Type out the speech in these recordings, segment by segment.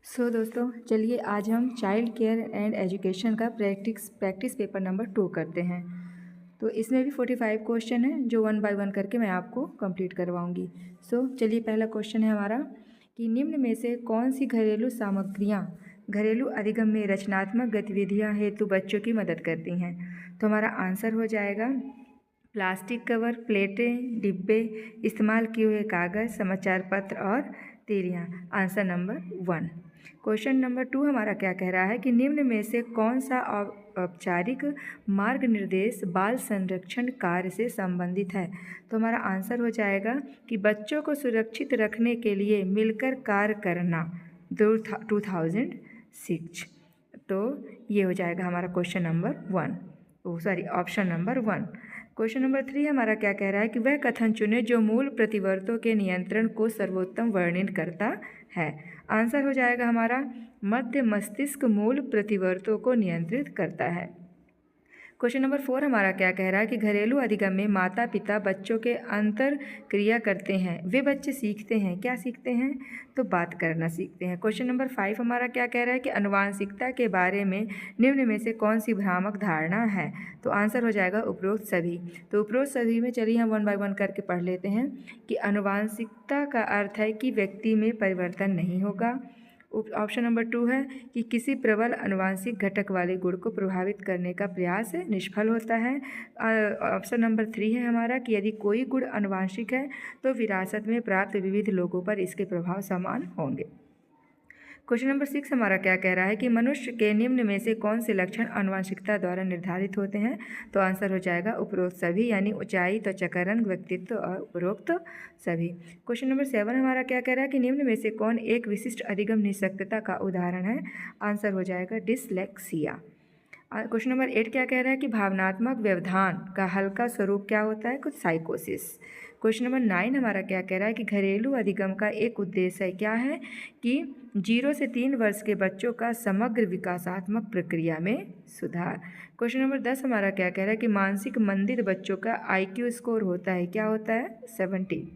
दोस्तों चलिए आज हम चाइल्ड केयर एंड एजुकेशन का प्रैक्टिस पेपर नंबर 2 करते हैं। तो इसमें भी 45 क्वेश्चन है जो 1 बाय 1 करके मैं आपको कंप्लीट करवाऊंगी। चलिए पहला क्वेश्चन है हमारा कि निम्न में से कौन सी घरेलू सामग्रियां घरेलू अधिगम में रचनात्मक गतिविधियां हेतु बच्चों की मदद करती हैं। तो हमारा आंसर हो जाएगा प्लास्टिक कवर, प्लेटें, डिब्बे, इस्तेमाल किए हुए कागज़, समाचार पत्र और तीलियाँ। Answer number 1। क्वेश्चन नंबर 2 हमारा क्या कह रहा है कि निम्न में से कौन सा औपचारिक मार्ग निर्देश बाल संरक्षण कार्य से संबंधित है। तो हमारा आंसर हो जाएगा कि बच्चों को सुरक्षित रखने के लिए मिलकर कार्य करना 2006। तो ये हो जाएगा हमारा question number option number 1। Question number 3 हमारा क्या कह रहा है कि वह कथन चुने जो मूल प्रतिवर्तों के नियंत्रण को सर्वोत्तम वर्णन करता है। आंसर हो जाएगा हमारा मध्य मस्तिष्क मूल प्रतिवर्तों को नियंत्रित करता है। क्वेश्चन नंबर 4 हमारा क्या कह रहा है कि घरेलू अधिगम में माता पिता बच्चों के अंतर क्रिया करते हैं। वे बच्चे सीखते हैं, क्या सीखते हैं? तो बात करना सीखते हैं। क्वेश्चन नंबर 5 हमारा क्या कह रहा है कि आनुवांशिकता के बारे में निम्न में से कौन सी भ्रामक धारणा है। तो आंसर हो जाएगा उपरोक्त सभी। तो उपरोक्त सभी में चलिए हम 1 बाय 1 करके पढ़ लेते हैं कि आनुवांशिकता का अर्थ है कि व्यक्ति में परिवर्तन नहीं होगा। ऑप्शन नंबर 2 है कि किसी प्रबल आनुवांशिक घटक वाले गुण को प्रभावित करने का प्रयास निष्फल होता है। ऑप्शन नंबर 3 है हमारा कि यदि कोई गुण आनुवांशिक है तो विरासत में प्राप्त विविध लोगों पर इसके प्रभाव समान होंगे। क्वेश्चन नंबर 6 हमारा क्या कह रहा है कि मनुष्य के निम्न में से कौन से लक्षण आनुवंशिकता द्वारा निर्धारित होते हैं। तो आंसर हो जाएगा उपरोक्त सभी, यानी ऊंचाई, त्वचा का रंग, व्यक्तित्व और उपरोक्त सभी। क्वेश्चन नंबर 7 हमारा क्या कह रहा है कि निम्न में से कौन एक विशिष्ट अधिगम निःशक्तता का उदाहरण है। आंसर हो जाएगा डिसलेक्सिया। क्वेश्चन नंबर 8 क्या कह रहा है कि भावनात्मक व्यवधान का हल्का स्वरूप क्या होता है। कुछ साइकोसिस। क्वेश्चन नंबर 9 हमारा क्या कह रहा है कि घरेलू अधिगम का एक उद्देश्य है, क्या है कि 0 से 3 वर्ष के बच्चों का समग्र विकासात्मक प्रक्रिया में सुधार। क्वेश्चन नंबर 10 हमारा क्या कह रहा है कि मानसिक मंदित बच्चों का IQ स्कोर होता है, क्या होता है 70।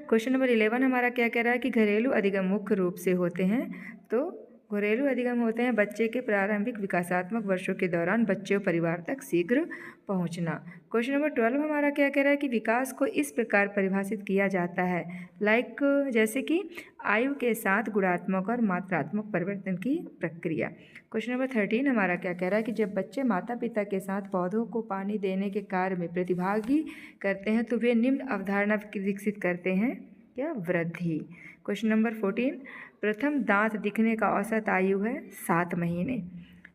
क्वेश्चन नंबर 11 हमारा क्या कह रहा है कि घरेलू अधिगम मुख्य रूप से होते हैं। तो घरेलू अधिगम होते हैं बच्चे के प्रारंभिक विकासात्मक वर्षों के दौरान बच्चे और परिवार तक शीघ्र पहुंचना। क्वेश्चन नंबर 12 हमारा क्या कह रहा है कि विकास को इस प्रकार परिभाषित किया जाता है जैसे कि आयु के साथ गुणात्मक और मात्रात्मक परिवर्तन की प्रक्रिया। क्वेश्चन नंबर 13 हमारा क्या कह रहा है कि जब बच्चे माता पिता के साथ पौधों को पानी देने के कार्य में प्रतिभागी करते हैं तो वे निम्न अवधारणा विकसित करते हैं, क्या? वृद्धि। क्वेश्चन नंबर 14 प्रथम दांत दिखने का औसत आयु है 7 महीने।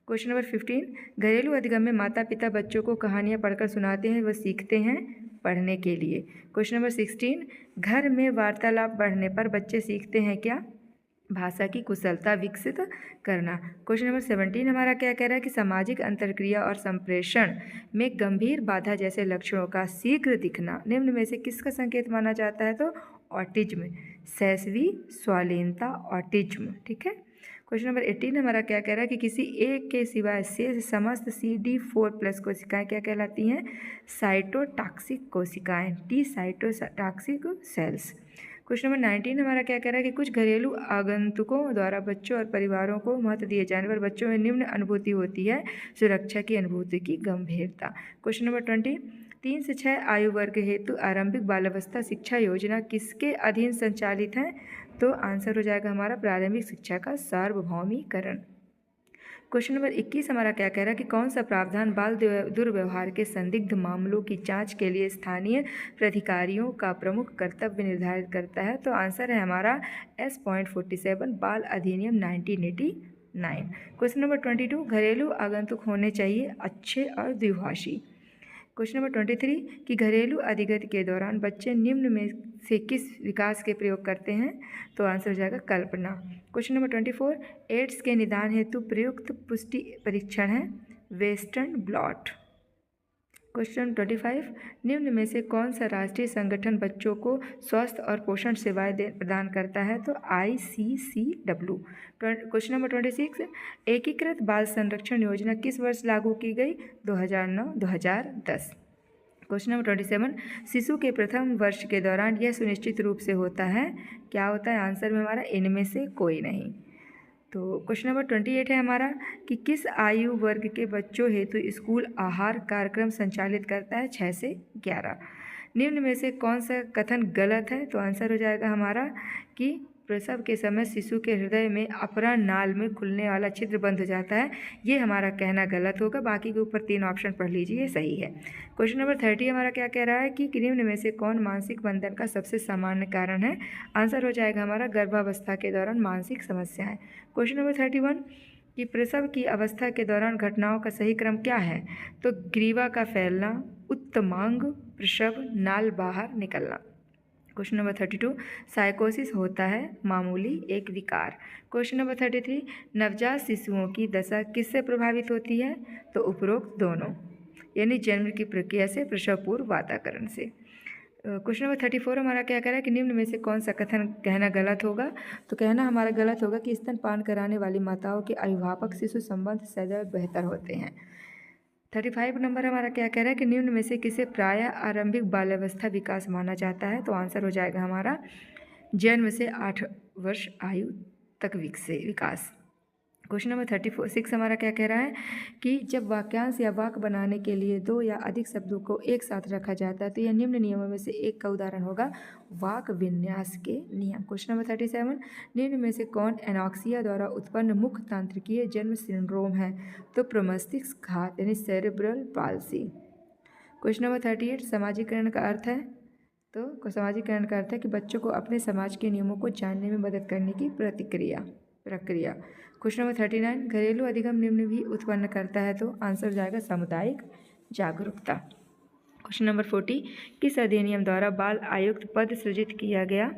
क्वेश्चन नंबर 15 घरेलू अधिगम में माता पिता बच्चों को कहानियाँ पढ़कर सुनाते हैं, वह सीखते हैं पढ़ने के लिए। क्वेश्चन नंबर 16 घर में वार्तालाप बढ़ने पर बच्चे सीखते हैं, क्या? भाषा की कुशलता विकसित करना। क्वेश्चन नंबर 17 हमारा क्या कह रहा है कि सामाजिक अंतर्क्रिया और संप्रेषण में गंभीर बाधा जैसे लक्षणों का शीघ्र दिखना निम्न में से किसका संकेत माना जाता है। तो ऑटिज्म, शैशवी स्वालीनता ऑटिज्म। ठीक है। क्वेश्चन नंबर 18 हमारा क्या कह रहा है कि किसी एक के सिवाय शेष समस्त CD4+ कोशिकाएं क्या कहलाती हैं। साइटोटॉक्सिक कोशिकाएं, T cytotoxic cells. Question number 19 हमारा क्या कह रहा है कि कुछ घरेलू आगंतुकों द्वारा बच्चों और परिवारों को महत्व दिए जाने पर बच्चों में निम्न अनुभूति होती है। सुरक्षा की अनुभूति की गंभीरता। क्वेश्चन नंबर 20 3 से 6 आयु वर्ग हेतु आरंभिक बालावस्था शिक्षा योजना किसके अधीन संचालित है। तो आंसर हो जाएगा हमारा प्रारंभिक शिक्षा का सार्वभौमिकरण। क्वेश्चन नंबर 21 हमारा क्या कह रहा है कि कौन सा प्रावधान बाल दुर्व्यवहार के संदिग्ध मामलों की जांच के लिए स्थानीय प्राधिकारियों का प्रमुख कर्तव्य निर्धारित करता है। तो आंसर है हमारा S.47 बाल अधिनियम 1989। क्वेश्चन नंबर 22 घरेलू आगंतुक होने चाहिए अच्छे और द्विभाषी। क्वेश्चन नंबर 23 कि घरेलू अधिगत के दौरान बच्चे निम्न में से किस विकास के प्रयोग करते हैं। तो आंसर हो जाएगा कल्पना। क्वेश्चन नंबर 24 एड्स के निदान हेतु प्रयुक्त पुष्टि परीक्षण है वेस्टर्न ब्लॉट। क्वेश्चन 25 निम्न में से कौन सा राष्ट्रीय संगठन बच्चों को स्वास्थ्य और पोषण सेवाएं प्रदान करता है। तो ICCW। क्वेश्चन नंबर 26 एकीकृत बाल संरक्षण योजना किस वर्ष लागू की गई। 2009-2010। क्वेश्चन नंबर 27 शिशु के प्रथम वर्ष के दौरान यह सुनिश्चित रूप से होता है, क्या होता है। आंसर में हमारा इनमें से कोई नहीं। तो क्वेश्चन नंबर 28 है हमारा कि किस आयु वर्ग के बच्चों हेतु स्कूल आहार कार्यक्रम संचालित करता है 6 से 11। निम्न में से कौन सा कथन गलत है? तो आंसर हो जाएगा हमारा कि प्रसव के समय शिशु के हृदय में अपरा नाल में खुलने वाला छिद्र बंद हो जाता है, ये हमारा कहना गलत होगा। बाकी के ऊपर 3 ऑप्शन पढ़ लीजिए, सही है। क्वेश्चन नंबर 30 हमारा क्या कह रहा है कि निम्न में से कौन मानसिक बंधन का सबसे सामान्य कारण है? आंसर हो जाएगा हमारा गर्भावस्था के दौरान मानसिक समस्याएं। क्वेश्चन नंबर 31 कि प्रसव की अवस्था के दौरान घटनाओं का सही क्रम क्या है? तो ग्रीवा का फैलना, उत्तमांग, प्रसव, नाल बाहर निकलना। क्वेश्चन नंबर 32 साइकोसिस होता है मामूली एक विकार। क्वेश्चन नंबर 33 नवजात शिशुओं की दशा किससे प्रभावित होती है? तो उपरोक्त दोनों, यानी जन्म की प्रक्रिया से, प्रसव पूर्व वातावरण से। क्वेश्चन नंबर 34 हमारा क्या कह रहा है कि निम्न में से कौन सा कथन कहना गलत होगा? तो कहना हमारा गलत होगा कि स्तनपान कराने वाली माताओं के अभिभावक शिशु संबंध सदैव बेहतर होते हैं। 35 नंबर हमारा क्या कह रहा है कि निम्न में से किसे प्रायः आरंभिक बाल्यावस्था विकास माना जाता है? तो आंसर हो जाएगा हमारा जन्म से 8 वर्ष आयु तक विकास। क्वेश्चन नंबर 36 हमारा क्या कह रहा है कि जब वाक्यांश या वाक्य बनाने के लिए 2 या अधिक शब्दों को एक साथ रखा जाता है तो यह निम्न नियमों में से एक का उदाहरण होगा, वाक्य विन्यास के नियम। क्वेश्चन नंबर 37 निम्न में से कौन एनॉक्सिया द्वारा उत्पन्न मुख्य तांत्रिकीय जन्म सिंड्रोम है? तो प्रमस्तिष्क घात यानी सेरेब्रल पाल्सी। क्वेश्चन नंबर 38 सामाजिकरण का अर्थ है? तो सामाजिकरण का अर्थ है कि बच्चों को अपने समाज के नियमों को जानने में मदद करने की प्रक्रिया। क्वेश्चन नंबर 39 घरेलू अधिगम निम्न भी उत्पन्न करता है? तो आंसर हो जाएगा सामुदायिक जागरूकता। क्वेश्चन नंबर 40 किस अधिनियम द्वारा बाल आयुक्त पद सृजित किया गया?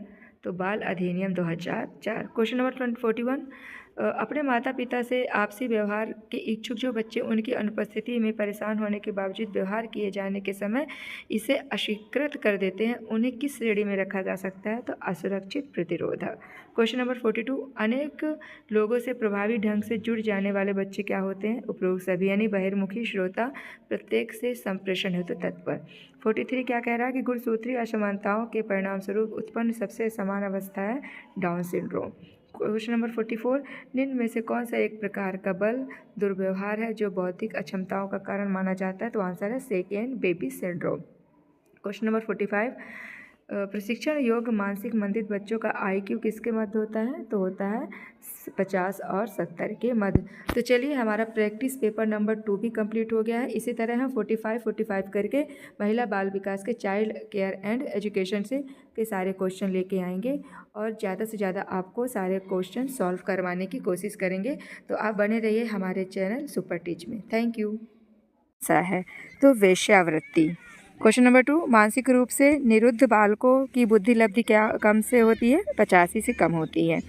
तो बाल अधिनियम 2004। क्वेश्चन नंबर 41 अपने माता पिता से आपसी व्यवहार के इच्छुक जो बच्चे उनकी अनुपस्थिति में परेशान होने के बावजूद व्यवहार किए जाने के समय इसे अस्वीकृत कर देते हैं, उन्हें किस श्रेणी में रखा जा सकता है? तो असुरक्षित प्रतिरोधक। क्वेश्चन नंबर 42 अनेक लोगों से प्रभावी ढंग से जुड़ जाने वाले बच्चे क्या होते हैं? उपरोक्त सभी, यानी बहिर्मुखी, श्रोता, प्रत्येक से संप्रेषण हेतु तत्पर। 43 क्या कह रहा है कि गुणसूत्रीय असमानताओं के परिणामस्वरूप उत्पन्न सबसे समान अवस्था है डाउन सिंड्रोम। क्वेश्चन नंबर 44 निम्न में से कौन सा एक प्रकार का बल दुर्व्यवहार है जो बौद्धिक अक्षमताओं का कारण माना जाता है? तो आंसर है second baby syndrome. Question number 45 प्रशिक्षण योग्य मानसिक मंदित बच्चों का IQ किसके मध्य होता है? तो होता है 50 और 70 के मध्य। तो चलिए हमारा प्रैक्टिस पेपर नंबर 2 भी कंप्लीट हो गया है। इसी तरह हम 45 करके महिला बाल विकास के चाइल्ड केयर एंड एजुकेशन से के सारे क्वेश्चन लेके आएंगे और ज़्यादा से ज़्यादा आपको सारे क्वेश्चन सॉल्व करवाने की कोशिश करेंगे। तो आप बने रहिए हमारे चैनल सुपर टीच में। Thank you. सा है तो वेश्यावृत्ति। क्वेश्चन नंबर 2 मानसिक रूप से निरुद्ध बालकों की बुद्धि लब्धि क्या कम से होती है? 85 से कम होती है।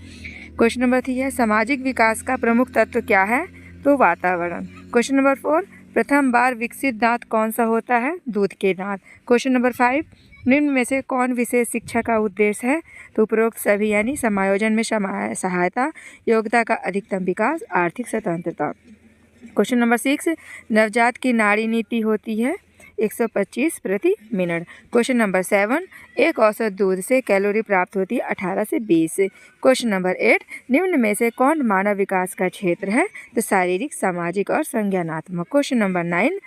क्वेश्चन नंबर 3 है सामाजिक विकास का प्रमुख तत्व क्या है? तो वातावरण। क्वेश्चन नंबर 4 प्रथम बार विकसित दांत कौन सा होता है? दूध के दांत। क्वेश्चन नंबर 5 निम्न में से कौन विशेष शिक्षा का उद्देश्य है? तो उपरोक्त सभी, यानी समायोजन में सहायता, योग्यता का अधिकतम विकास, आर्थिक स्वतंत्रता। क्वेश्चन नंबर 6 नवजात की नाड़ी नीति होती है 125 प्रति मिनट। क्वेश्चन नंबर 7 एक औसत दूध से कैलोरी प्राप्त होती है 18 से 20। क्वेश्चन नंबर 8 निम्न में से कौन मानव विकास का क्षेत्र है? तो शारीरिक, सामाजिक और संज्ञानात्मक। क्वेश्चन नंबर 9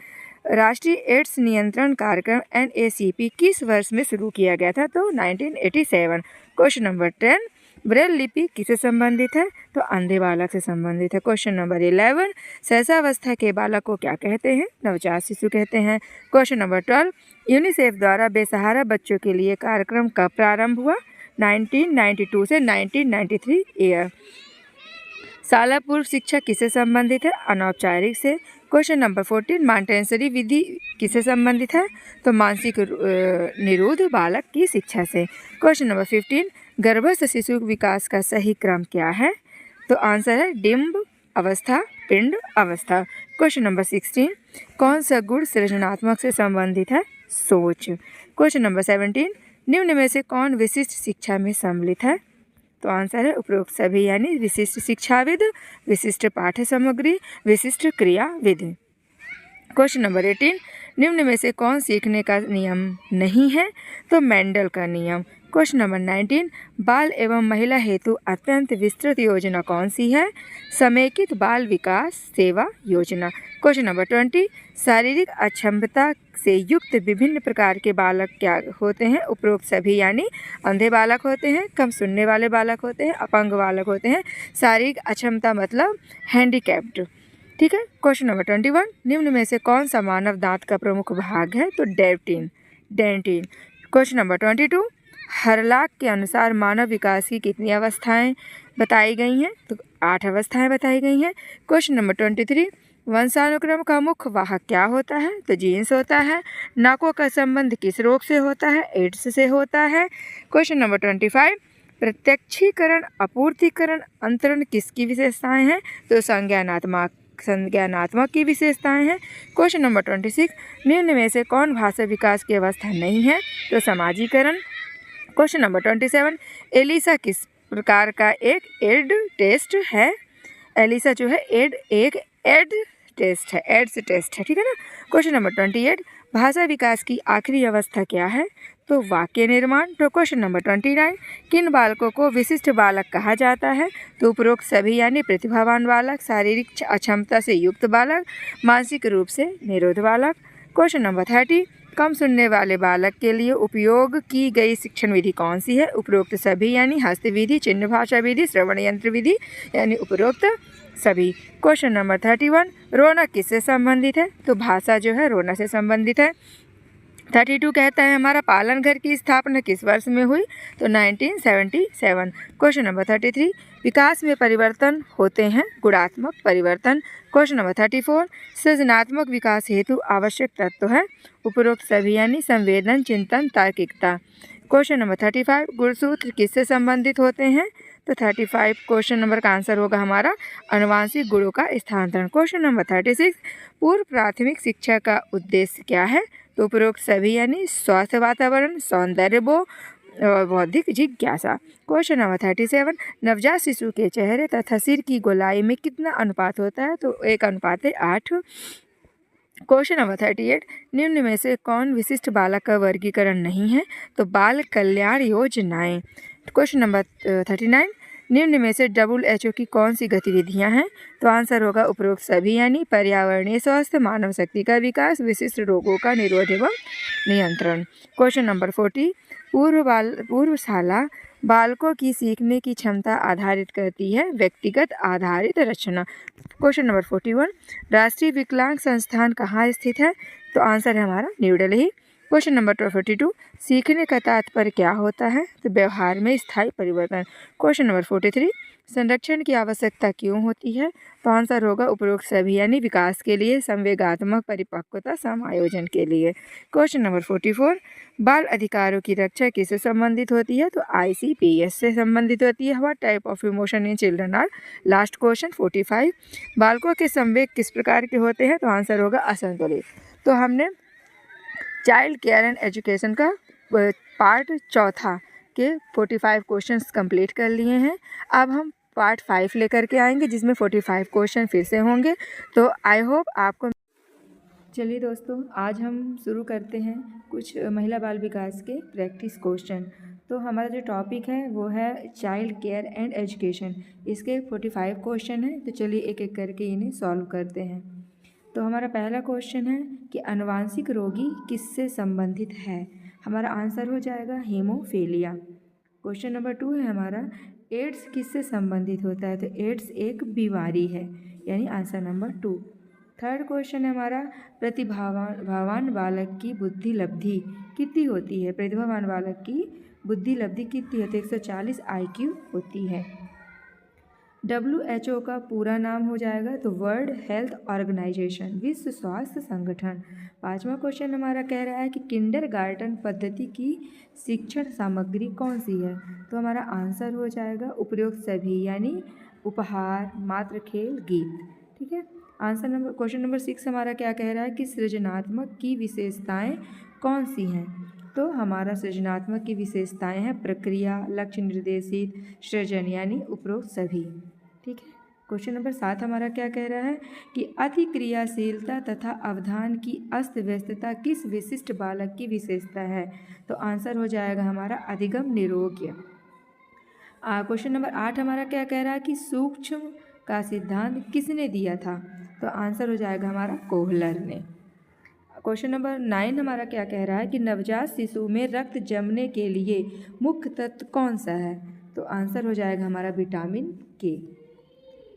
राष्ट्रीय एड्स नियंत्रण कार्यक्रम NACP किस वर्ष में शुरू किया गया था? तो 1987। क्वेश्चन नंबर 10 ब्रेल लिपि किससे संबंधित है? तो अंधे बालक से संबंधित है। क्वेश्चन नंबर 11 शैशवावस्था के बालक को क्या कहते हैं? नवजात शिशु कहते हैं। क्वेश्चन नंबर 12 यूनिसेफ द्वारा बेसहारा बच्चों के लिए कार्यक्रम कब प्रारंभ हुआ? 1992 से 1993 ईयर। शाला पूर्व शिक्षा किससे संबंधित है? अनौपचारिक से। क्वेश्चन नंबर 14 मॉन्टेसरी विधि किससे संबंधित है? तो मानसिक निरुद्ध बालक की शिक्षा से। क्वेश्चन नंबर 15 गर्भस्थ शिशु विकास का सही क्रम क्या है? तो आंसर है डिम्ब अवस्था, पिंड अवस्था। क्वेश्चन नंबर 16 कौन सा गुण सृजनात्मक से संबंधित है? सोच। क्वेश्चन नंबर 17 निम्न में से कौन विशिष्ट शिक्षा में सम्मिलित है? तो आंसर है उपरोक्त सभी, यानी विशिष्ट शिक्षाविद, विशिष्ट पाठ्य सामग्री, विशिष्ट क्रियाविद। क्वेश्चन नंबर 18 निम्न में से कौन सीखने का नियम नहीं है? तो मेंडल का नियम। क्वेश्चन नंबर 19, बाल एवं महिला हेतु अत्यंत विस्तृत योजना कौन सी है? समेकित बाल विकास सेवा योजना। क्वेश्चन नंबर 20, शारीरिक अक्षमता से युक्त विभिन्न प्रकार के बालक क्या होते हैं? उपरोक्त सभी, यानी अंधे बालक होते हैं, कम सुनने वाले बालक होते हैं, अपंग बालक होते हैं। शारीरिक अक्षमता मतलब हैंडीकैप्ड। ठीक है। क्वेश्चन नंबर 21, निम्न में से कौन सा मानव दांत का प्रमुख भाग है? तो डेंटिन। क्वेश्चन नंबर 22, हरलाक के अनुसार मानव विकास की कितनी अवस्थाएं बताई गई हैं? तो 8 अवस्थाएं बताई गई हैं। क्वेश्चन नंबर 23, वंशानुक्रम का मुख्य वाहक क्या होता है? तो जीन्स होता है। नाकों का संबंध किस रोग से होता है? एड्स से होता है। क्वेश्चन नंबर 25, प्रत्यक्षीकरण, आपूर्तिकरण, अंतरण किसकी विशेषताएं हैं? तो संज्ञानात्मक की विशेषताएं हैं। क्वेश्चन नंबर 26, निम्न में से कौन भाषा विकास की अवस्था नहीं है? तो समाजीकरण। क्वेश्चन नंबर 27, एलिसा किस प्रकार का एक एड टेस्ट है? एलिसा जो है एक एड टेस्ट है, एड्स टेस्ट है। ठीक है ना। क्वेश्चन नंबर 28, भाषा विकास की आखिरी अवस्था क्या है? तो वाक्य निर्माण। तो क्वेश्चन नंबर 29, किन बालकों को विशिष्ट बालक कहा जाता है? तो उपरोक्त सभी, यानी प्रतिभावान बालक, शारीरिक अक्षमता से युक्त बालक, मानसिक रूप से निरोध बालक। क्वेश्चन नंबर 30, कम सुनने वाले बालक के लिए उपयोग की गई शिक्षण विधि कौन सी है? उपरोक्त सभी, यानी हस्त विधि, चिन्ह भाषा विधि, श्रवण यंत्र विधि, यानी उपरोक्त सभी। क्वेश्चन नंबर 31, रोना किससे संबंधित है? तो भाषा जो है रोना से संबंधित है। 32 कहता है हमारा पालन घर की स्थापना किस वर्ष में हुई? तो 1977। क्वेश्चन नंबर 33, विकास में परिवर्तन होते हैं, गुणात्मक परिवर्तन। क्वेश्चन नंबर 34, सृजनात्मक विकास हेतु आवश्यक तत्व है? उपरोक्त सभी, यानी संवेदन, चिंतन, तार्किकता। क्वेश्चन नंबर 35, गुणसूत्र किससे संबंधित होते हैं? तो 35 क्वेश्चन नंबर का आंसर होगा हमारा आनुवांशिक गुणों का स्थानांतरण। क्वेश्चन नंबर 36, पूर्व प्राथमिक शिक्षा का उद्देश्य क्या है? तो उपरोक्त सभी, यानी स्वास्थ्य वातावरण, सौंदर्य बौद्धिक जिज्ञासा। क्वेश्चन नंबर 37, नवजात शिशु के चेहरे तथा सिर की गोलाई में कितना अनुपात होता है? तो 1:8। क्वेश्चन नंबर 38, निम्न में से कौन विशिष्ट बालक का वर्गीकरण नहीं है? तो बाल कल्याण योजनाएं। क्वेश्चन नंबर 39, निम्न में से WHO की कौन सी गतिविधियां हैं? तो आंसर होगा उपरोक्त सभी, यानी पर्यावरणीय स्वास्थ्य, मानव शक्ति का विकास, विशिष्ट रोगों का निरोध एवं नियंत्रण। क्वेश्चन नंबर 40, पूर्वशाला बालकों की सीखने की क्षमता आधारित करती है व्यक्तिगत आधारित रचना। क्वेश्चन नंबर 41, राष्ट्रीय विकलांग संस्थान कहाँ स्थित है? तो आंसर है हमारा न्यू दिल्ली। क्वेश्चन नंबर 42, सीखने का तात्पर्य क्या होता है? तो व्यवहार में स्थायी परिवर्तन। क्वेश्चन नंबर 43, संरक्षण की आवश्यकता क्यों होती है? तो आंसर होगा उपरोक्त सभी, यानी विकास के लिए, संवेगात्मक परिपक्वता, समायोजन के लिए। क्वेश्चन नंबर 44, बाल अधिकारों की रक्षा किससे संबंधित होती है? तो ICPS से संबंधित होती है। What type of emotion in children are? Last question 45, बालकों के संवेग किस प्रकार के होते हैं? तो आंसर होगा असंतुलित। तो हमने चाइल्ड केयर एंड एजुकेशन का पार्ट 4 के 45 क्वेश्चंस कंप्लीट कर लिए हैं। अब हम पार्ट 5 लेकर के आएंगे, जिसमें 45 क्वेश्चन फिर से होंगे। तो आई होप आपको। चलिए दोस्तों, आज हम शुरू करते हैं कुछ महिला बाल विकास के प्रैक्टिस क्वेश्चन। तो हमारा जो टॉपिक है वो है चाइल्ड केयर एंड एजुकेशन। इसके 45 क्वेश्चन हैं, तो चलिए एक एक करके इन्हें सॉल्व करते हैं। तो हमारा पहला क्वेश्चन है कि आनुवांशिक रोगी किससे संबंधित है? हमारा आंसर हो जाएगा हीमोफीलिया। क्वेश्चन नंबर 2 है हमारा, एड्स किससे संबंधित होता है? तो एड्स एक बीमारी है, यानी आंसर नंबर 2। थर्ड क्वेश्चन है हमारा, प्रतिभावान बालक की बुद्धि लब्धि कितनी होती है? प्रतिभावान बालक की बुद्धि लब्धि कितनी होती है? 140 IQ होती है। WHO का पूरा नाम हो जाएगा तो वर्ल्ड हेल्थ ऑर्गेनाइजेशन, विश्व स्वास्थ्य संगठन। 5वां क्वेश्चन हमारा कह रहा है कि किंडरगार्टन पद्धति की शिक्षण सामग्री कौन सी है? तो हमारा आंसर हो जाएगा उपरोक्त सभी, यानी उपहार, मात्र खेल, गीत। ठीक है। क्वेश्चन नंबर 6 हमारा क्या कह रहा है कि सृजनात्मक की विशेषताएं कौन सी हैं? तो हमारा सृजनात्मक की विशेषताएं हैं प्रक्रिया, लक्ष्य निर्देशित, सृजन, यानी उपरोक्त सभी। ठीक है। क्वेश्चन नंबर 7 हमारा क्या कह रहा है कि अति क्रियाशीलता तथा अवधान की अस्त व्यस्तता किस विशिष्ट बालक की विशेषता है? तो आंसर हो जाएगा हमारा अधिगम निरोग्य। क्वेश्चन नंबर 8 हमारा क्या कह रहा है कि सूक्ष्म का सिद्धांत किसने दिया था? तो आंसर हो जाएगा हमारा कोहलर ने। क्वेश्चन नंबर 9 हमारा क्या कह रहा है कि नवजात शिशु में रक्त जमने के लिए मुख्य तत्व कौन सा है? तो आंसर हो जाएगा हमारा विटामिन के।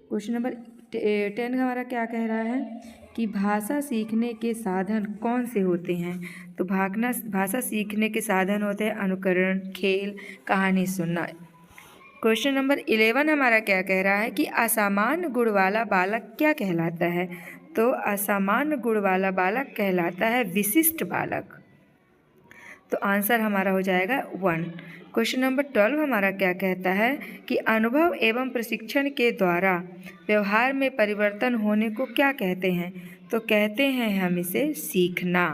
क्वेश्चन नंबर 10 हमारा क्या कह रहा है कि भाषा सीखने के साधन कौन से होते हैं? तो भाषा सीखने के साधन होते हैं अनुकरण, खेल, कहानी सुनना। क्वेश्चन नंबर 11 हमारा क्या कह रहा है कि असामान्य गुण वाला बालक क्या कहलाता है? तो असामान्य गुण वाला बालक कहलाता है विशिष्ट बालक। तो आंसर हमारा हो जाएगा 1। क्वेश्चन नंबर 12 हमारा क्या कहता है कि अनुभव एवं प्रशिक्षण के द्वारा व्यवहार में परिवर्तन होने को क्या कहते हैं? तो कहते हैं हम इसे सीखना।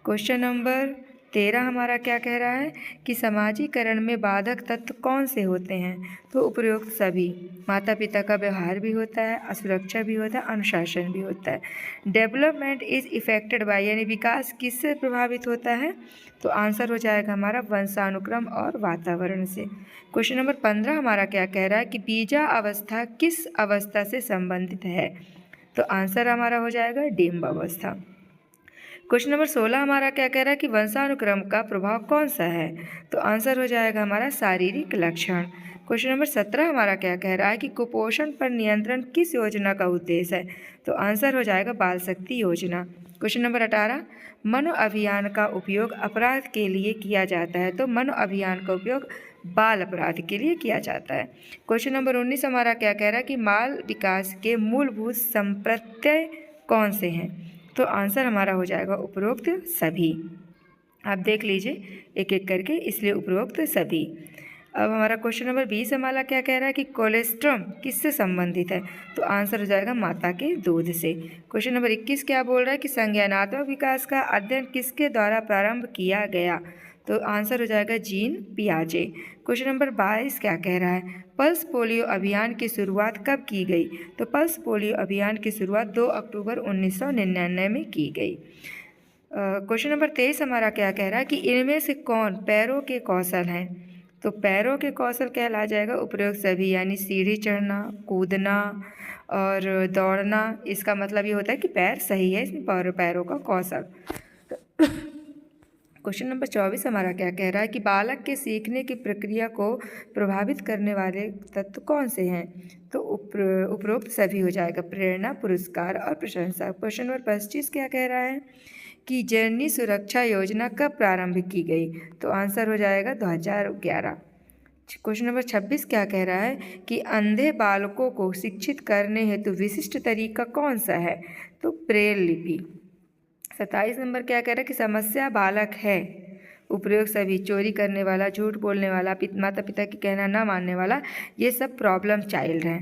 क्वेश्चन नंबर 13 हमारा क्या कह रहा है कि समाजीकरण में बाधक तत्व कौन से होते हैं? तो उपरोक्त सभी। माता पिता का व्यवहार भी होता है, असुरक्षा भी होता है, अनुशासन भी होता है। डेवलपमेंट इज इफेक्टेड बाय, यानी विकास किससे प्रभावित होता है? तो आंसर हो जाएगा हमारा वंशानुक्रम और वातावरण से। क्वेश्चन नंबर 15 हमारा क्या कह रहा है कि बीजा अवस्था किस अवस्था से संबंधित है? तो आंसर हमारा हो जाएगा डिम्ब अवस्था। क्वेश्चन नंबर 16 हमारा क्या कह रहा है कि वंशानुक्रम का प्रभाव कौन सा है? तो आंसर हो जाएगा हमारा शारीरिक लक्षण। क्वेश्चन नंबर 17 हमारा क्या कह रहा है कि कुपोषण पर नियंत्रण किस योजना का उद्देश्य है? तो आंसर हो जाएगा बाल शक्ति योजना। क्वेश्चन नंबर 18 मनो अभियान का उपयोग अपराध के लिए किया जाता है? तो मनो अभियान का उपयोग बाल अपराध के लिए किया जाता है। क्वेश्चन नंबर 19 हमारा क्या कह रहा है कि बाल विकास के मूलभूत संप्रत्यय कौन से हैं? तो आंसर हमारा हो जाएगा उपरोक्त सभी। आप देख लीजिए एक एक करके, इसलिए उपरोक्त सभी। अब हमारा क्वेश्चन नंबर 20 हमारा क्या कह रहा है कि कोलेस्ट्रम किससे संबंधित है? तो आंसर हो जाएगा माता के दूध से। क्वेश्चन नंबर 21 क्या बोल रहा है कि संज्ञानात्मक विकास का अध्ययन किसके द्वारा प्रारंभ किया गया? तो आंसर हो जाएगा जीन पियाजे। क्वेश्चन नंबर 22 क्या कह रहा है पल्स पोलियो अभियान की शुरुआत कब की गई? तो पल्स पोलियो अभियान की शुरुआत 2 अक्टूबर 1999 में की गई। क्वेश्चन नंबर 23 हमारा क्या कह रहा है कि इनमें से कौन पैरों के कौशल हैं? तो पैरों के कौशल कहला जाएगा उपरोक्त सभी, यानी सीढ़ी चढ़ना, कूदना और दौड़ना। इसका मतलब ये होता है कि पैर सही है, इसमें पैरों का कौशल। क्वेश्चन नंबर 24 हमारा क्या कह रहा है कि बालक के सीखने की प्रक्रिया को प्रभावित करने वाले तत्व कौन से हैं? तो उपरोक्त सभी हो जाएगा, प्रेरणा, पुरस्कार और प्रशंसा। क्वेश्चन नंबर 25 क्या कह रहा है कि जननी सुरक्षा योजना कब प्रारंभ की गई? तो आंसर हो जाएगा 2011। क्वेश्चन नंबर 26 क्या कह रहा है कि अंधे बालकों को शिक्षित करने हेतु विशिष्ट तरीका कौन सा है? तो ब्रेल लिपि। 27 नंबर क्या कह रहा है कि समस्या बालक है, उपयोग सभी, चोरी करने वाला, झूठ बोलने वाला, माता पिता की कहना न मानने वाला, ये सब प्रॉब्लम चाइल्ड हैं।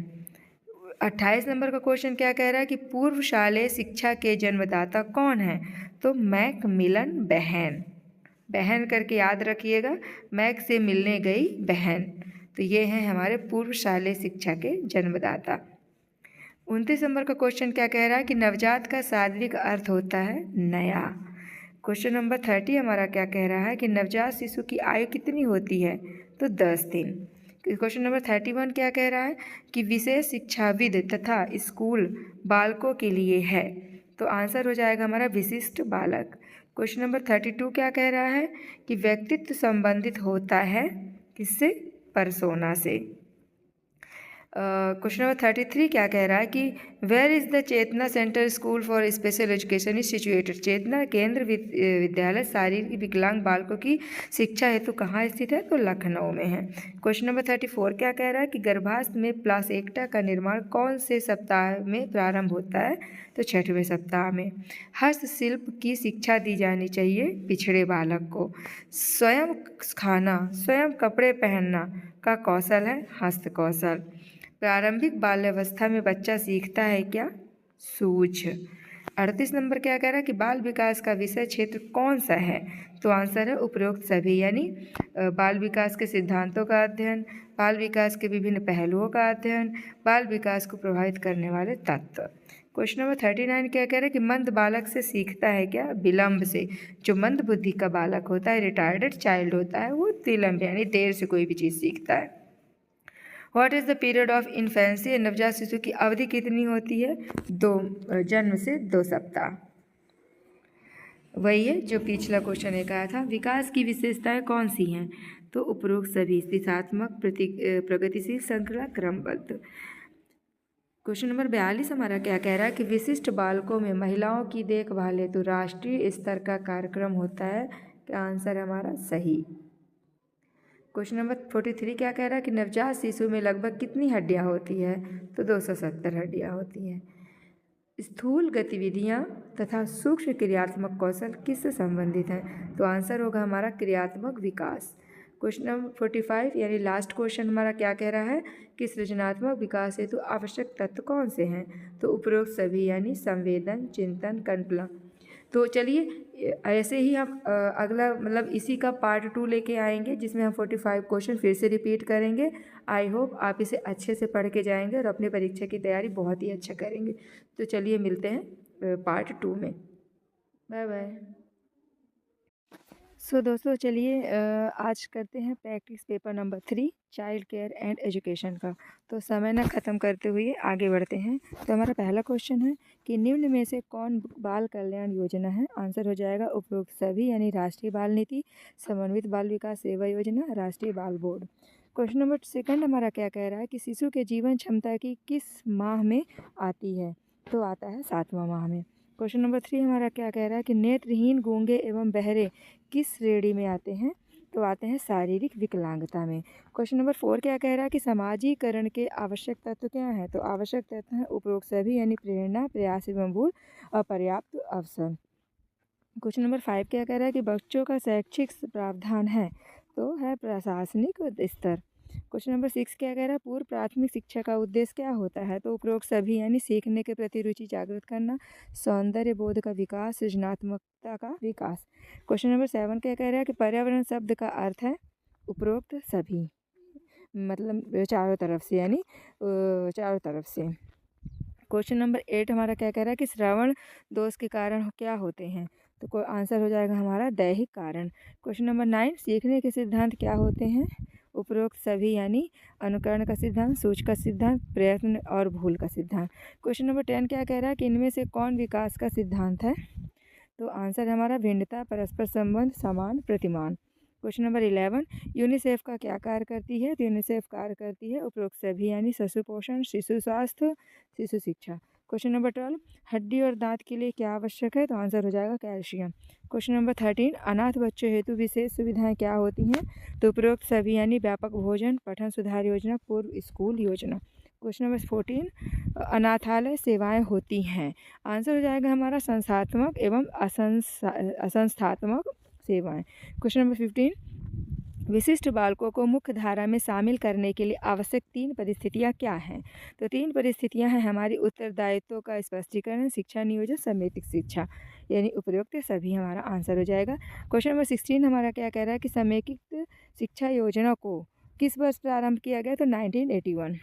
28 नंबर का क्वेश्चन क्या कह रहा है कि पूर्व शालेय शिक्षा के जन्मदाता कौन है? तो मैकमिलन बहन। बहन करके याद रखिएगा, मैक से मिलने गई बहन। तो ये हैं हमारे पूर्व शालेय शिक्षा के जन्मदाता। 29 नंबर का क्वेश्चन क्या कह रहा है कि नवजात का शारीरिक अर्थ होता है नया। क्वेश्चन नंबर 30 हमारा क्या कह रहा है कि नवजात शिशु की आयु कितनी होती है? तो 10 दिन। क्वेश्चन नंबर 31 क्या कह रहा है कि विशेष शिक्षाविद तथा स्कूल बालकों के लिए है? तो आंसर हो जाएगा हमारा विशिष्ट बालक। क्वेश्चन नंबर 32 क्या कह रहा है कि व्यक्तित्व संबंधित होता है किससे? परसोना से। क्वेश्चन नंबर 33 क्या कह रहा है कि where is the Chetna centre school for special education is situated? Chetna केंद्र विद्यालय शारीरिक विकलांग बालकों की शिक्षा हेतु कहाँ स्थित है? तो लखनऊ में है। क्वेश्चन नंबर 34 क्या कह रहा है कि गर्भावस्था में प्लासेंटा का निर्माण कौन से सप्ताह में प्रारंभ होता है? तो 6वें सप्ताह में। हस्तशिल्प की शिक्षा दी जानी चाहिए पिछड़े बालक को। स्वयं खाना, स्वयं कपड़े पहनना का कौशल है हस्त कौशल। प्रारंभिक बाल्यावस्था में बच्चा सीखता है क्या? सूझ। 38 नंबर क्या कह रहा है कि बाल विकास का विषय क्षेत्र कौन सा है? तो आंसर है उपरोक्त सभी, यानी बाल विकास के सिद्धांतों का अध्ययन, बाल विकास के विभिन्न पहलुओं का अध्ययन, बाल विकास को प्रभावित करने वाले तत्व। क्वेश्चन नंबर 39 क्या कह रहा है कि मंद बालक से सीखता है क्या? विलंब से। जो मंद बुद्धि का बालक होता है, रिटार्डेड चाइल्ड होता है, वो विलंब यानी देर से कोई भी चीज़ सीखता है। What is the period of infancy? नवजात शिशु की अवधि कितनी होती है? जन्म से 2 सप्ताह। वही है जो पिछला क्वेश्चन एक आया था। विकास की विशेषताएं कौन सी हैं? तो उपरोक्त सभी, दिशात्मक, प्रगतिशील, श्रृंखला, क्रमबद्ध। क्वेश्चन नंबर 42 हमारा क्या कह रहा है कि विशिष्ट बालकों में महिलाओं की देखभाल हेतु राष्ट्रीय स्तर का कार्यक्रम होता है। क्या आंसर है हमारा? सही। क्वेश्चन नंबर 43 क्या कह रहा है कि नवजात शिशु में लगभग कितनी हड्डियां होती है? तो 270 हड्डियां होती हैं। स्थूल गतिविधियां तथा सूक्ष्म क्रियात्मक कौशल किससे संबंधित हैं? तो आंसर होगा हमारा क्रियात्मक विकास। क्वेश्चन नंबर 45 यानी लास्ट क्वेश्चन हमारा क्या कह रहा है कि सृजनात्मक विकास हेतु आवश्यक तत्व कौन से हैं? तो उपरोक्त सभी, यानी संवेदन, चिंतन, कल्पना। तो चलिए ऐसे ही हम अगला मतलब इसी का पार्ट 2 लेके आएंगे, जिसमें हम 45 क्वेश्चन फिर से रिपीट करेंगे। आई होप आप इसे अच्छे से पढ़ के जाएंगे और अपने परीक्षा की तैयारी बहुत ही अच्छा करेंगे। तो चलिए मिलते हैं पार्ट 2 में। Bye bye. सो दोस्तों चलिए आज करते हैं practice paper number 3 child care and education का। तो समय न ख़त्म करते हुए आगे बढ़ते हैं। तो हमारा पहला क्वेश्चन है कि निम्न में से कौन बाल कल्याण योजना है? आंसर हो जाएगा उपरोक्त सभी, यानी राष्ट्रीय बाल नीति, समन्वित बाल विकास सेवा योजना, राष्ट्रीय बाल बोर्ड। क्वेश्चन नंबर 2 हमारा क्या कह रहा है कि शिशु के जीवन क्षमता की किस माह में आती है? तो आता है 7वां माह में। क्वेश्चन नंबर 3 हमारा क्या कह रहा है कि नेत्रहीन, गूंगे एवं बहरे किस श्रेणी में आते हैं? तो आते हैं शारीरिक विकलांगता में। क्वेश्चन नंबर 4 क्या कह रहा है कि समाजीकरण के आवश्यक तत्व क्या हैं? तो आवश्यक तत्व हैं उपरोक्त सभी, यानी प्रेरणा, प्रयास एवं भूल, अपर्याप्त अवसर। क्वेश्चन नंबर 5 क्या कह रहा है कि बच्चों का शैक्षिक प्रावधान है? तो है प्रशासनिक स्तर। क्वेश्चन नंबर 6 क्या कह रहा है पूर्व प्राथमिक शिक्षा का उद्देश्य क्या होता है? तो उपरोक्त सभी, यानी सीखने के प्रति रुचि जागृत करना, सौंदर्य बोध का विकास, सृजनात्मकता का विकास। क्वेश्चन नंबर 7 क्या कह रहा है कि पर्यावरण शब्द का अर्थ है? उपरोक्त सभी, मतलब चारों तरफ से, यानी चारों तरफ से। क्वेश्चन नंबर 8 हमारा क्या कह रहा है कि श्रवण दोष के कारण क्या होते हैं? तो आंसर हो जाएगा हमारा दैहिक कारण। क्वेश्चन नंबर 9 सीखने के सिद्धांत क्या होते हैं? उपरोक्त सभी, यानी अनुकरण का सिद्धांत, सूच का सिद्धांत, प्रयत्न और भूल का सिद्धांत। क्वेश्चन नंबर 10 क्या कह रहा है कि इनमें से कौन विकास का सिद्धांत है? तो आंसर है हमारा भिन्नता, परस्पर संबंध, समान, प्रतिमान। क्वेश्चन नंबर 11 यूनिसेफ का क्या कार्य करती है? तो यूनिसेफ कार्य करती है उपरोक्त सभी, यानी शिशु पोषण, शिशु स्वास्थ्य, शिशु शिक्षा। क्वेश्चन नंबर 12 हड्डी और दांत के लिए क्या आवश्यक है? तो आंसर हो जाएगा कैल्शियम। क्वेश्चन नंबर 13 अनाथ बच्चों हेतु विशेष सुविधाएं क्या होती हैं? तो उपरोक्त सभी, यानी व्यापक भोजन, पठन सुधार योजना, पूर्व स्कूल योजना। क्वेश्चन नंबर 14 अनाथालय सेवाएं होती हैं। आंसर हो जाएगा हमारा संस्थात्मक एवं असंस्थात्मक सेवाएं। क्वेश्चन नंबर 15 विशिष्ट बालकों को मुख्य धारा में शामिल करने के लिए आवश्यक 3 परिस्थितियां क्या हैं? तो 3 परिस्थितियां हैं हमारी उत्तरदायित्व का स्पष्टीकरण, शिक्षा नियोजन, समेकित शिक्षा, यानी उपयुक्त सभी हमारा आंसर हो जाएगा। क्वेश्चन नंबर 16 हमारा क्या कह रहा है कि समेकित शिक्षा योजना को किस वर्ष प्रारंभ किया गया? तो 1981।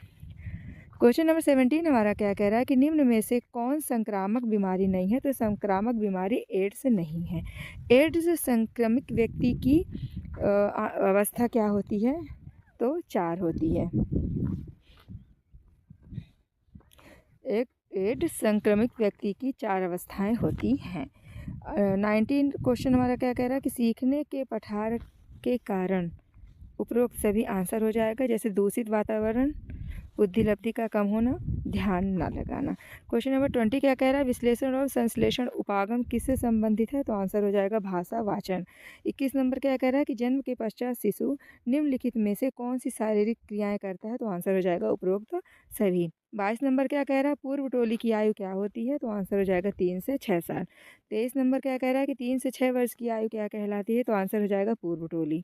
क्वेश्चन नंबर 17 हमारा क्या कह रहा है कि निम्न में से कौन संक्रामक बीमारी नहीं है? तो संक्रामक बीमारी एड्स नहीं है। एड्स संक्रमित व्यक्ति की अवस्था क्या होती है? तो 4 होती है। एक एड्स संक्रमित व्यक्ति की 4 अवस्थाएं होती हैं। 19 क्वेश्चन हमारा क्या कह रहा है कि सीखने के पठार के कारण उपरोक्त सभी आंसर हो जाएगा, जैसे दूषित वातावरण, बुद्धि लब्धि का कम होना, ध्यान ना लगाना। क्वेश्चन नंबर 20 क्या कह रहा है विश्लेषण और संश्लेषण उपागम किससे संबंधित है? तो आंसर हो जाएगा भाषा, वाचन। 21 नंबर क्या कह रहा है कि जन्म के पश्चात शिशु निम्नलिखित में से कौन सी शारीरिक क्रियाएं करता है? तो आंसर हो जाएगा उपरोक्त सभी। 22 नंबर क्या कह रहा है पूर्व टोली की आयु क्या होती है? तो आंसर हो जाएगा 3 से 6 साल। 23 नंबर क्या कह रहा है कि 3 से 6 वर्ष की आयु क्या कहलाती है? तो आंसर हो जाएगा पूर्व टोली।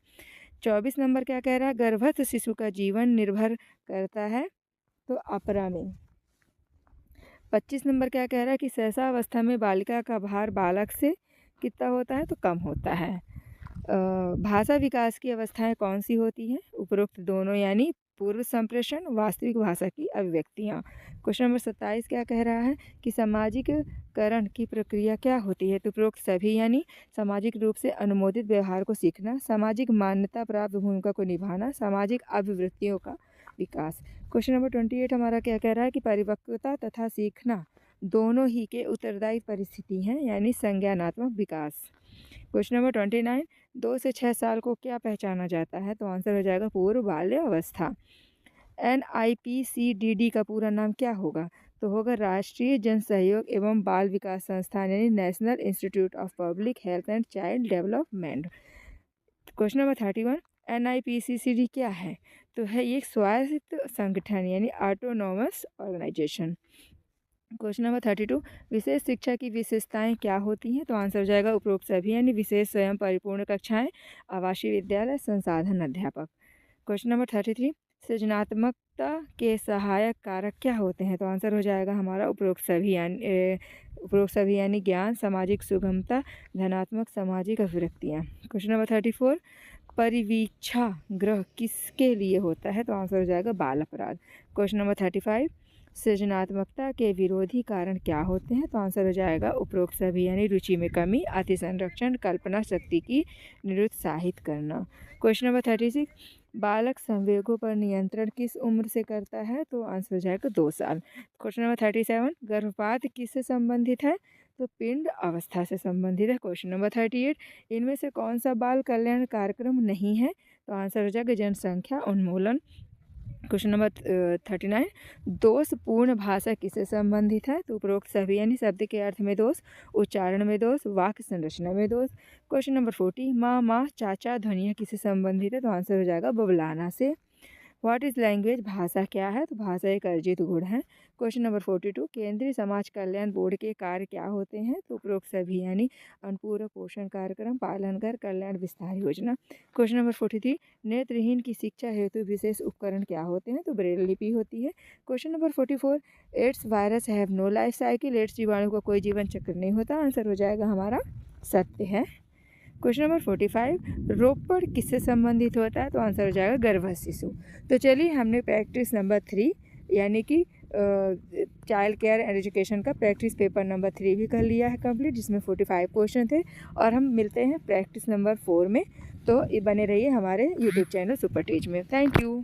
24 नंबर क्या कह रहा है गर्भस्थ शिशु का जीवन निर्भर करता है? तो अपरा में। 25 नंबर क्या कह रहा है कि सहसावस्था में बालिका का भार बालक से कितना होता है, तो कम होता है। भाषा विकास की अवस्थाएं कौन सी होती हैं? उपरोक्त दोनों, यानी पूर्व संप्रेषण, वास्तविक भाषा की अभिव्यक्तियाँ। क्वेश्चन नंबर 27 क्या कह रहा है कि सामाजिककरण की प्रक्रिया क्या होती है? तो उपरोक्त सभी, यानी सामाजिक रूप से अनुमोदित व्यवहार को सीखना, सामाजिक मान्यता प्राप्त भूमिका को निभाना, सामाजिक अभिवृत्तियों का विकास। क्वेश्चन नंबर 28 हमारा क्या कह रहा है कि परिपक्वता तथा सीखना दोनों ही के उत्तरदायी परिस्थिति हैं, यानी संज्ञानात्मक विकास। क्वेश्चन नंबर 29, 2 से 6 साल को क्या पहचाना जाता है? तो आंसर हो जाएगा पूर्व बाल्य अवस्था। NIPCDD का पूरा नाम क्या होगा? तो होगा राष्ट्रीय जन सहयोग एवं बाल विकास संस्थान, यानी national institute of public health and child development. Question number 31, NIPCCD क्या है? तो है ये एक स्वायत्त संगठन, यानी ऑटोनोमस ऑर्गेनाइजेशन। क्वेश्चन नंबर 32, विशेष शिक्षा की विशेषताएं क्या होती हैं? तो आंसर हो जाएगा उपरोक्त सभी, यानी विशेष स्वयं परिपूर्ण कक्षाएं, आवासीय विद्यालय, संसाधन अध्यापक। क्वेश्चन नंबर 33, सृजनात्मकता के सहायक कारक क्या होते हैं? तो आंसर हो जाएगा हमारा उपरोक्त सभी, यानी ज्ञान, सामाजिक सुगमता, धनात्मक सामाजिक अभिव्यक्तियाँ। क्वेश्चन नंबर 34, परिवीक्षा ग्रह किसके लिए होता है? तो आंसर हो जाएगा बाल अपराध। क्वेश्चन नंबर 35, सृजनात्मकता के विरोधी कारण क्या होते हैं? तो आंसर हो जाएगा उपरोक्त सभी, यानी रुचि में कमी, अति संरक्षण, कल्पना शक्ति की निरुत्साहित करना। क्वेश्चन नंबर 36, बालक संवेगों पर नियंत्रण किस उम्र से करता है? तो आंसर हो जाएगा 2 साल। क्वेश्चन नंबर 37, गर्भपात किससे संबंधित है? तो पिंड अवस्था से संबंधित है। क्वेश्चन नंबर 38, इनमें से कौन सा बाल कल्याण कार्यक्रम नहीं है? तो आंसर हो जाएगा जनसंख्या उन्मूलन। क्वेश्चन नंबर 39, दोषपूर्ण भाषा किससे संबंधित है? तो उपरोक्त सभी, यानी शब्द के अर्थ में दोष, उच्चारण में दोष, वाक्य संरचना में दोष। क्वेश्चन नंबर 40, माँ, चाचा ध्वनियाँ किससे संबंधित है? तो आंसर हो जाएगा बबलाना से। What is language? भाषा क्या है? तो भाषा एक अर्जित गुण है। क्वेश्चन नंबर 42, केंद्रीय समाज कल्याण बोर्ड के कार्य क्या होते हैं? तो उपरोक्त सभी, यानी अनुपूरक पोषण कार्यक्रम, पालनकर कल्याण विस्तार योजना। क्वेश्चन नंबर 43, नेत्रहीन की शिक्षा हेतु विशेष उपकरण क्या होते हैं? तो ब्रेल लिपि होती है। Question number 44, AIDS virus have no life cycle, AIDS जीवाणु का कोई जीवन चक्र नहीं होता। आंसर हो जाएगा हमारा सत्य है। क्वेश्चन नंबर 45, रोपड़ किससे संबंधित होता है? तो आंसर हो जाएगा गर्भस्थ शिशु। तो चलिए, हमने प्रैक्टिस नंबर 3, यानी कि चाइल्ड केयर एंड एजुकेशन का प्रैक्टिस पेपर नंबर 3 भी कर लिया है कंप्लीट, जिसमें 45 क्वेश्चन थे। और हम मिलते हैं प्रैक्टिस नंबर 4 में। तो ये बने रहिए हमारे यूट्यूब चैनल सुपर टीच में। Thank you.